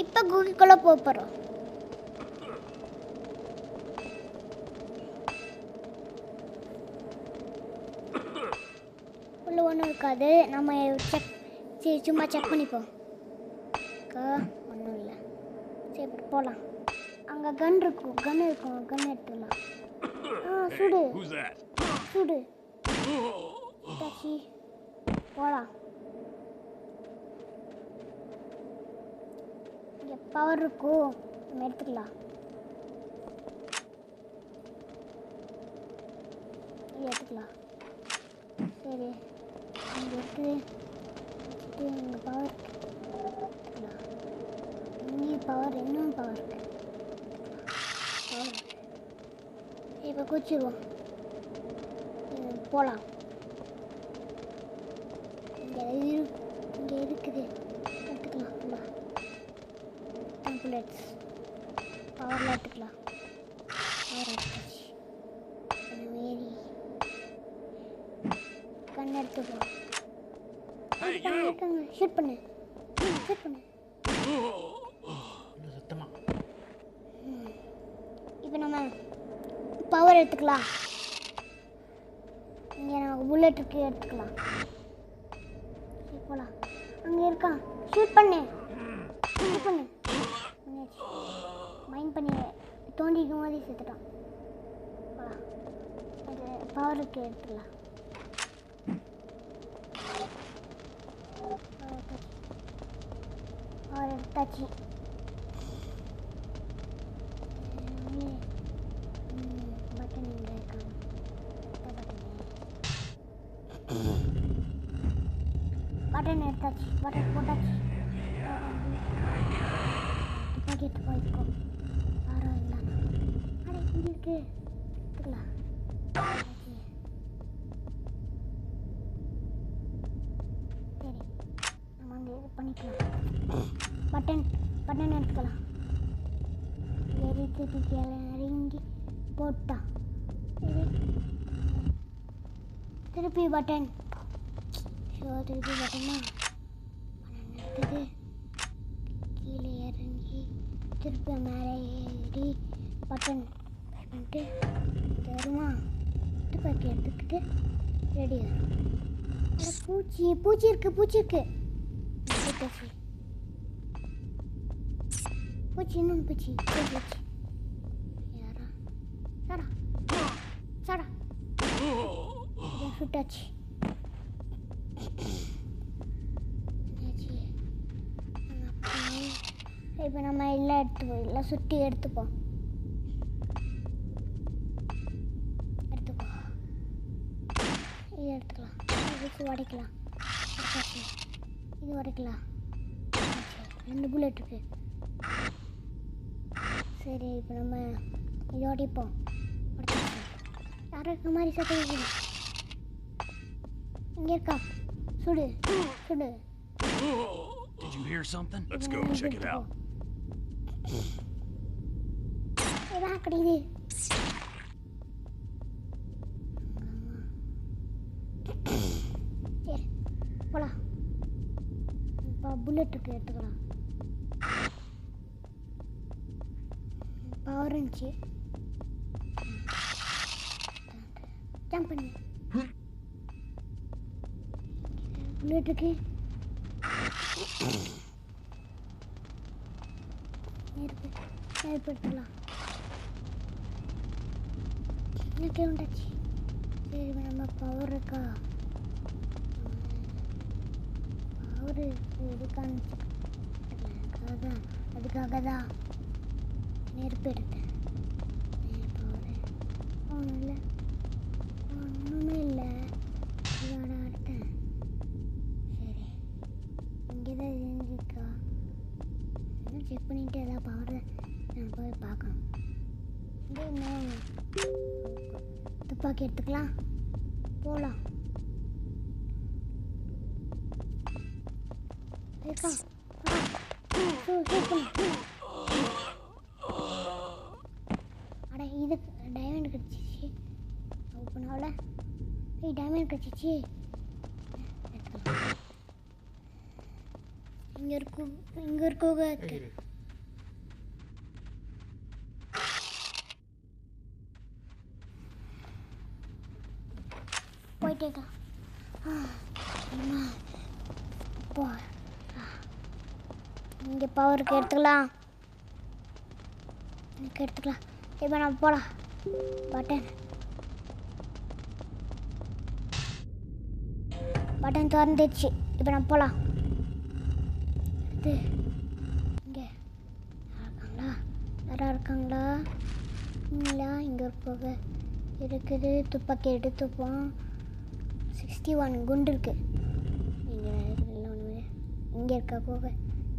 இப்போ கூகுள்குள்ளே போகிறோம். உள்ள ஒன்றும் இருக்காது. நம்ம சும்மா செக் பண்ணிப்போம். ஒன்றும் இல்லை. சரி போகலாம். அங்கே கன் இருக்கும். கன் எடுத்துடலாம். சுடு சுடு போகலாம். இங்கே பவர் இருக்கும். நம்ம எடுத்துக்கலாம். இது எடுத்துக்கலாம். சரி இங்கே இருக்குது. இங்கே பவர் எடுத்துக்கலாம். இங்கே பவர் இன்னும் பவர் இருக்கு. இப்போ குச்சிடுவோம். போகலாம். இங்கே இருக்குது. எடுத்துக்கலாம். புல்லட்ஸ் பவரில் எடுத்துக்கலாம். பவர் எடுத்துச்சு. ஏறி கண் எடுத்துக்கலாம். ஷூட் பண்ணு. இப்போ நம்ம பவர் எடுத்துக்கலாம். இங்கே நமக்கு புல்லட் இருக்கு. எடுத்துக்கலாம். சரி போகலாம். அங்கே இருக்கான். ஷூட் பண்ணு. மைண்ட் பண்ணி தோண்டிக்கும் போதே செத்துட்டான். போகலாம். அது பவர் இருக்கு. எடுத்துக்கலாம். பவர் எடுத்தாச்சு. பட்டன் எங்கே இருக்காங்க? பட்டன் எடுத்தாச்சு. பட்டன் போட்டாச்சு. துப்பாக்கி போய்க்கோ. யாரும் இல்லை. அட இங்கே இருக்கு. எடுத்துக்கலாம். சரி நம்ம அங்கே இது பண்ணிக்கலாம். பட்டன் எடுத்துக்கலாம். இறங்கி போட்டா. திருப்பி பட்டன். திருப்பி பட்டனா எடுத்தது. கீழே இறங்கி திருப்பி மேலே ஏறி பட்டன் பண்ணிட்டு வருமா. துப்பாக்கி எடுத்துக்கிட்டு ரெடி ஆகும். பூச்சி இருக்கு. இன்னொன்று பூச்சி. யாரா? சாடா சுட்டாச்சு. இப்போ நம்ம எல்லாம் எடுத்துப்போம். எல்லாம் சுற்றி எடுத்துப்போம். இது எடுத்துக்கலாம். இது உடைக்கலாம். இது உடைக்கலாம். 2 புல்லட் இருக்கு. சரி இப்போ நம்ம இது உடைப்போம். யாரும் இருக்க மாதிரி சத்தம். இங்கே இருக்கா. சுடு. Did you hear something? Let's go check it out. இதான் கிடையாது. சரி போலாம். இப்போ புல்லட் இருக்கு. எடுத்துக்கலாம். பவர் இருந்துச்சு. ஜம்ப் பண்ணு. புல்லட் இருக்கு. ஏற்படுத்தலாம். எனக்கு உண்டாச்சு. சரி நம்ம பவர் இருக்கா. பவர் இதுக்கான அதுக்காக தான் நெருப்பு எடுத்தேன். பவர் ஒன்றுமே இல்லை. இதோட அடுத்தேன். சரி இங்கே தான் செஞ்சுக்கா. இன்னும் செக் பண்ணிட்டு ஏதாவது பவர் நான் போய் பார்க்கணும். துப்பாக்கி எடுத்துக்கலாம். போகலாம். இருக்கா. அட இது டைமண்ட் கிடச்சிச்சு. ஓப்பன் ஆகல. டைமண்ட் கிடச்சிச்சு. எடுத்துக்கலாம். இங்கே இருக்கும் இருக்கு. கேட்கலாம். போ இங்கே பவருக்கு எடுத்துக்கலாம். எடுத்துக்கலாம். இப்போ நான் போகலாம். பட்டன் திறந்துச்சு. இப்போ நான் போகலாம். இங்கே யாராக இருக்காங்களா? இல்லை, இங்கே ஒரு புகை இருக்குது. துப்பாக்கி எடுத்துப்போம். 61 குண்டு இருக்குது. இங்கே ஒன்று இங்கே இருக்கா புகை?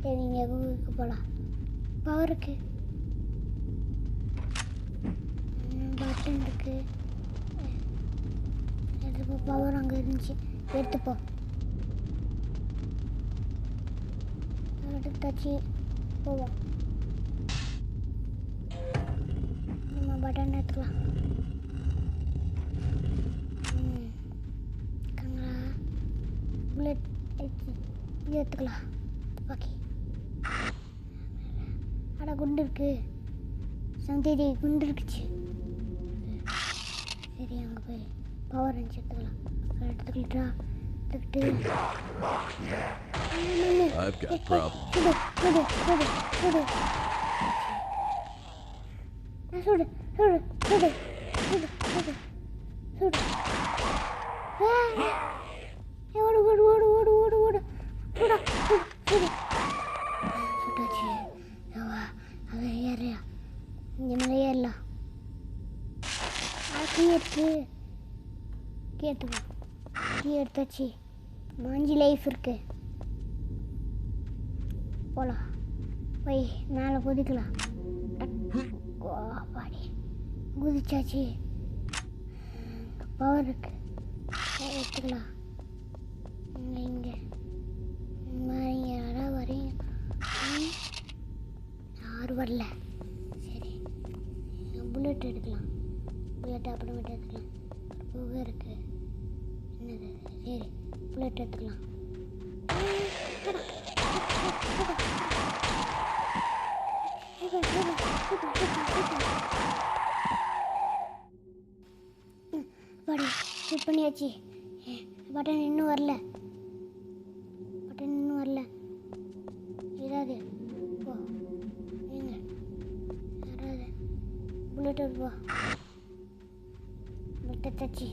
சரி, இங்கே கூகுளுக்கு போகலாம். பவருக்கு பட்டன் இருக்குது. எடுத்துப்போ. பவர் அங்கே இருந்துச்சு. எடுத்துப்போ. எடுத்தாச்சு. போவோம். நம்ம பட்டன் எடுத்துக்கலாம். இருக்காங்களா? புல்லட் இது எடுத்துக்கலாம். ஓகே. அட குண்டு இருக்கு. சந்தேரி குண்டு இருக்குச்சு. சரி, அங்கே போய் பவர் அடிச்சு எடுத்துக்கலாம். எடுத்துக்கிட்டா எடுத்துக்கிட்டு I've got problems. சுடு. ஓடு. சுட்டாச்சு. அது ஏறியா? இங்கே மேலே ஏறலாம். கீ எடுத்துக்கோ. கீ எடுத்தாச்சு. 5 லைஃப் இருக்கு. போகலாம். போய் மேலே குதிக்கலாம். பாடி குதிச்சாச்சு. பவர் இருக்கு. எடுத்துக்கலாம். இங்கே யாராவது வரீங்க? யாரும் வரல. சரி, புல்லட் எடுக்கலாம். புல்லட் அப்புறமேட்டு எடுத்துக்கலாம். புகை இருக்கு. என்னது? சரி, புல்லட் எடுத்துக்கலாம். பாடி ஷூட் பண்ணியாச்சு. பட்டன் இன்னும் வரல. ஏதாவது போ. ஏங்க யாராவது புல்லட் போ. புல்லட் தச்சு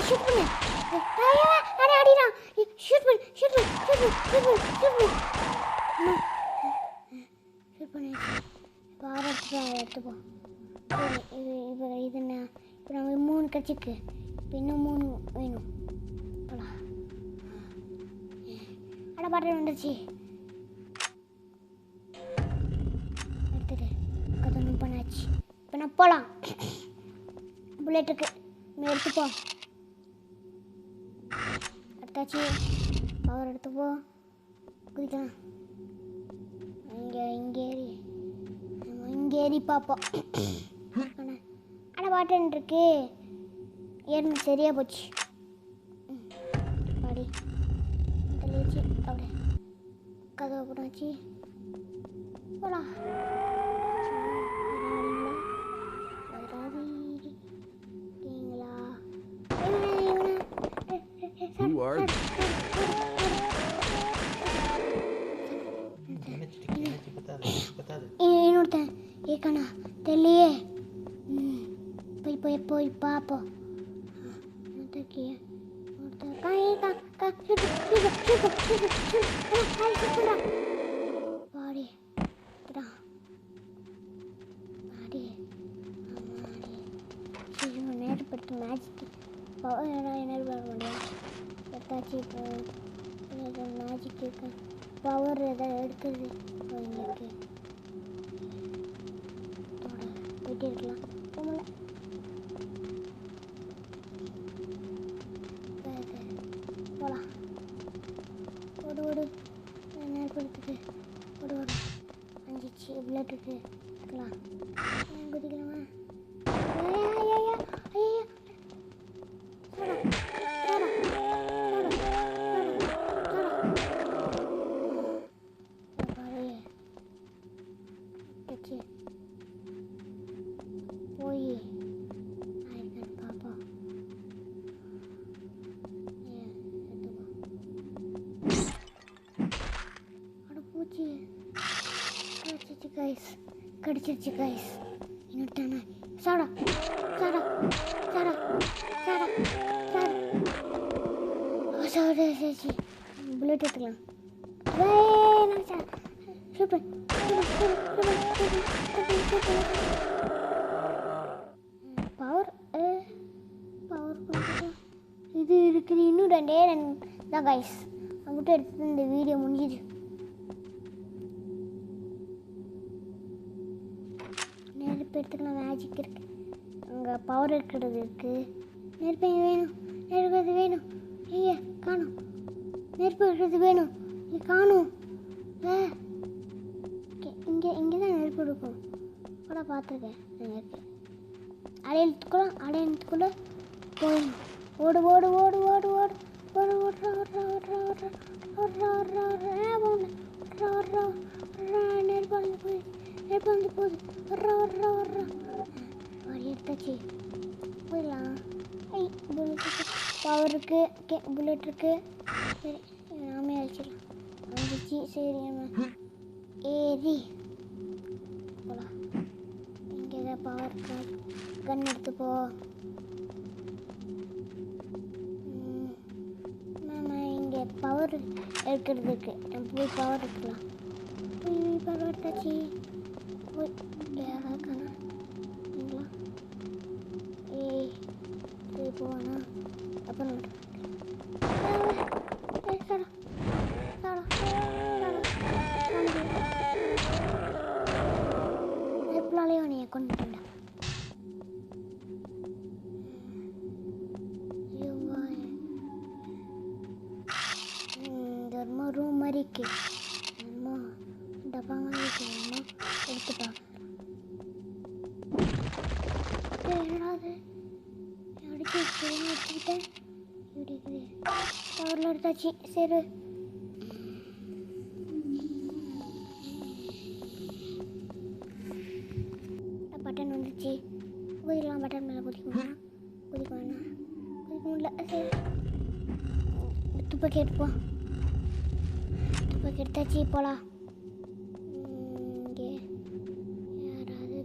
ஷூட் பண்ணு. அடிடா. ஷூட் பண்ணு. பாரத்து எடுத்துப்போம். இது என்ன? இப்போ நம்ம 3 கட்சிக்கு. இப்போ இன்னும் 3 வேணும். போலாம். அட பாட்டு வந்துருச்சு. எடுத்துட்டு கதவு பண்ணாச்சு. இப்போ நான் போகலாம். புல்லட்டுக்கு இன்னும் எடுத்துப்போம். எடுத்தாச்சு. பவர் எடுத்துப்போ. குதிக்கலாம். இங்கே ஏறி பார்ப்போம். ஆனால் பாட்டன் இருக்கு. ஏறின சரியா போச்சு. பாடி தள்ளிச்சு. அப்படியே கதவை போட்டாச்சு. போலாம். Who are they? இன்னொருத்தன் ஏக்கண்ணா தெரியலையே. போய் பார்ப்போம். பாடி நேரப்படுத்த மேஜிக்கு பவர் என்ன பண்ண முடியும்? எத்தாச்சு. இப்போ மேஜிக் இருக்கு. பவர் எதாவது எடுக்குது. இங்கே போயிட்டே இருக்கலாம். போகலாம். ஓடு நேரப்படுத்துக்கு. ஓடு 5 புல்லட் இருக்கு. இருக்கலாம். குதிக்கலாமா? கைஸ் கடிச்சிருச்சு கைஸ். இன்னொருத்தானே சாடா சாடா சாடா சாடா சாடா சாடா சேச்சி புல்லட் எடுத்துக்கலாம். சூப்பர் பவர் இது இருக்குது. இன்னும் ரெண்டே தான் கைஸ். அவங்ககிட்ட எடுத்து இந்த வீடியோ முடிஞ்சிது. நெருப்பு எடுத்துக்கலாம். மேஜிக் இருக்கு. அங்கே பவர் இருக்கிறது இருக்குது. நெருப்பு வேணும். நெருப்பு அது வேணும். ஐயா காணும். நெருப்பு இருக்கிறது வேணும். இது காணும். இங்கே தான் நெருப்பு இருக்கும் கூட பார்த்துருக்கேன். நெருப்பு அடையத்துக்குள்ள போயிடணும். ஓடு ஓடு ஓடு ஓடு ஓடு ஓடு ஓடுறா ஓடுறா ஓடுறா ஓடுறா ஓடுறா ஓடுறா ஓடுறா ஓடுறா நெருப்பு வந்து போகுது. நெருப்பு வந்து போகுது. ஓடுறா ஓடுறா ஓடுறா வரி எடுத்தாச்சு. போயிடலாம். ஐ புல்லட் பவர் இருக்கு. ஓகே புல்லட் இருக்கு. சரி நாமே அழிச்சிடலாம். வந்துச்சு. சரி நம்ம ஏறி போகலாம். இங்கே ஏதாவது பவர் கன் எடுத்துப்போ. இங்கே பவர் இருக்கிறதுக்கு போய் பவர் எடுத்துக்கலாம். போய் பவர் எடுத்தாச்சு. போய் யாராவது காணா இல்லைங்களா? ஏய் போவானா அப்புறம் சாடா சாடா எப்பளாலே அவனைய கொண்டுட்டேன். இந்த ரூம் மாதிரி இருக்கு. டப்பா மாதிரி இருக்கு. எடுத்துப்பாங்க. என்னடாது அடிச்சு வச்சுக்கிட்டேன். இப்படி பவரில் எடுத்தாச்சு. சரி பட்டன் வந்துச்சு. குதிக்கலாம். பட்டன் மேலே குதிக்க வேணாம். குதிக்க முடியல. சரி துப்பாக்கி எடுப்போம். துப்பாக்கி எடுத்தாச்சு. போகலாம். இங்கே யாராவது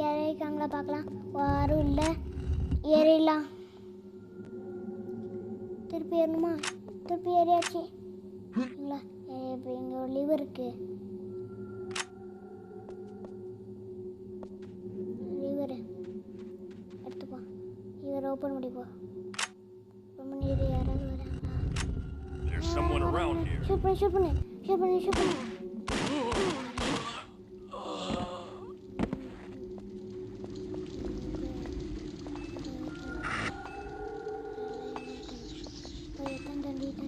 யாரே இருக்காங்களா பார்க்கலாம். யாரும் இல்லை. ஏறிடலாம். திருப்பி ஏறணுமா? திருப்பி ஏறியாச்சு. இல்லைங்களா? இப்போ இங்கே ஒரு லிவர் இருக்குது. லிவர் எடுத்துப்போம். Liver open பண்ணிப்போ. ஓப்பன் பண்ணிடு. யாராவது வராங்களா? ஷூட் பண்ணு ஷூட் பண்ணு ஷூட் பண்ணு ஷூட் பண்ணு. தண்ணி இருக்கு.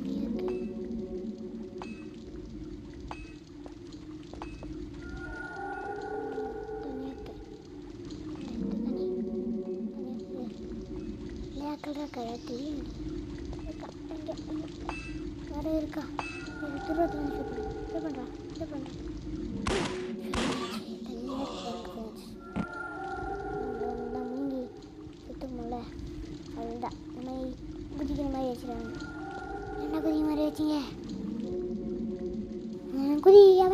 தெரியும் வேற இருக்கா? துருவத்தில் ஷூட் பண்ணுறா. மீங்கி சுத்தமுல்ல அதுதான் இந்த மாதிரி குதிக்கிற மாதிரி வச்சுருவாங்க. என்ன குதி மாதிரி வச்சிங்க? குதியாவ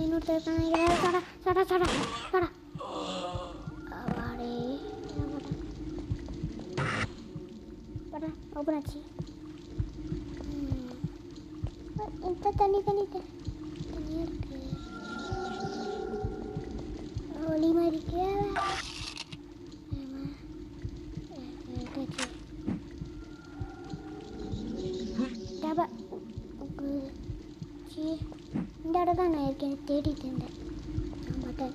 இன்னொருத்தர் சடா சடா சடா சடா அவாடே படா ஓப்பன் ஆச்சு. இப்போ தண்ணி தண்ணியாக இருக்கு. ஒளி மாதிரி இருக்கு. இந்த இடம் தான் நான் இருக்கேன். தேடிட்டு இருந்தேன். பட்டன்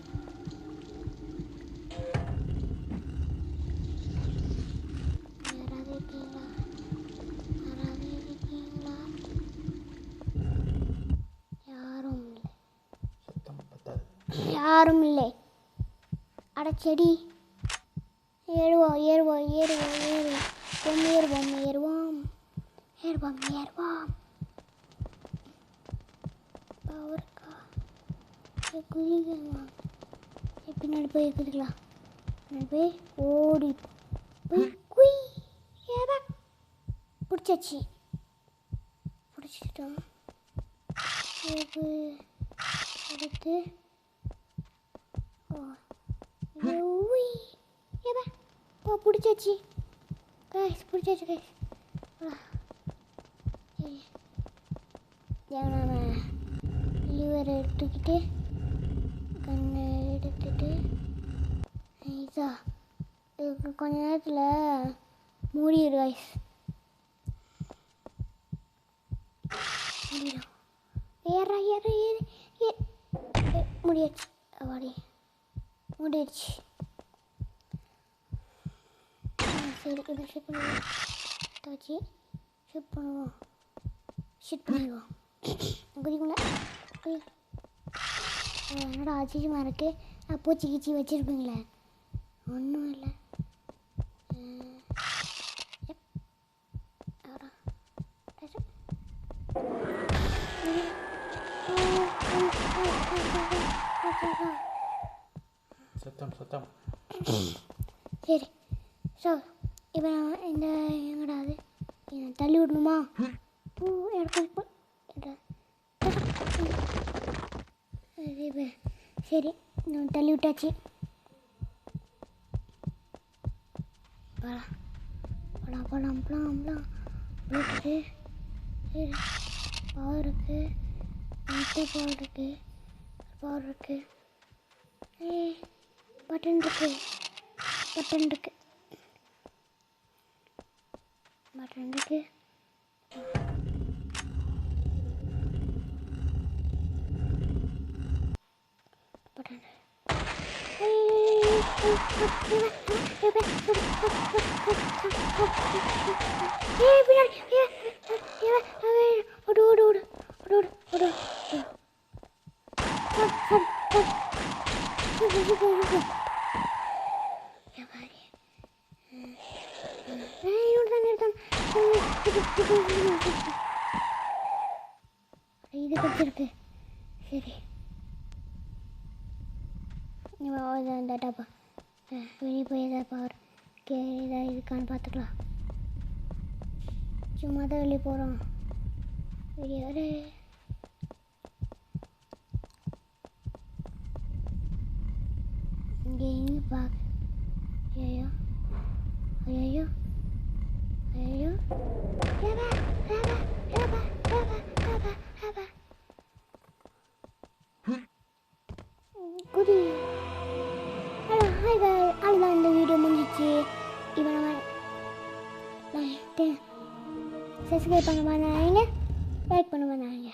யாராவது இருக்கீங்களா? யாரும் இல்லை. அட செடி. ஏறுவோம் பவர்க்கா குதிக்கலாம். பின்னாடி போய் குதிக்கலாம். பின்னாடி போய் ஓடி போய் குய் ஏதா பிடிச்சிட்டோம். இது எடுத்து ஏப்பா ஓ பிடிச்சாச்சு கைஸ் பிடிச்சாச்சு கைஸ் சரி நாம் லிவர் எடுத்துக்கிட்டு கண்ணை எடுத்துட்டு இதா இதுக்கு கொஞ்ச நேரத்தில் மூடிடு கைஸ் முடியும் முடியாச்சு அவாடி முடிடுச்சு சரி இதை ஷிட் பண்ணுவோம் வச்சு ஷிட் பண்ணுவோம் ஷிட் பண்ணிடுவோம் குதிக்குள்ள என்னடா ஆச்சரியமாக இருக்குது பூச்சி கீச்சி வச்சுருப்பீங்களே ஒன்றும் இல்லை சத்தம் சரி ஸோ இப்போ நான் இந்த எங்கடா அது தள்ளி விடணுமா எனக்கு சரி நான் தள்ளி விட்டாச்சு பழம் இருக்குது பவர் இருக்குது பவர் இருக்குது பட்டன் இருக்குது இது கொடுத்துருக்கு சரி இந்த டப்பா வெளியே போய் எதாவது பவர் ஏதாவது இருக்கான்னு பார்த்துக்கலாம் சும்மா தான் வெளியே போகிறோம் வெளியே வர இங்கே எங்கே பார்க்க ஐயோ குதி அவ்வளோதான் இந்த வீடியோ முடிஞ்சிச்சு இப்போ நம்ம சப்ஸ்கிரைப் பண்ண பண்ணாங்க லைக் பண்ண பண்ணாங்க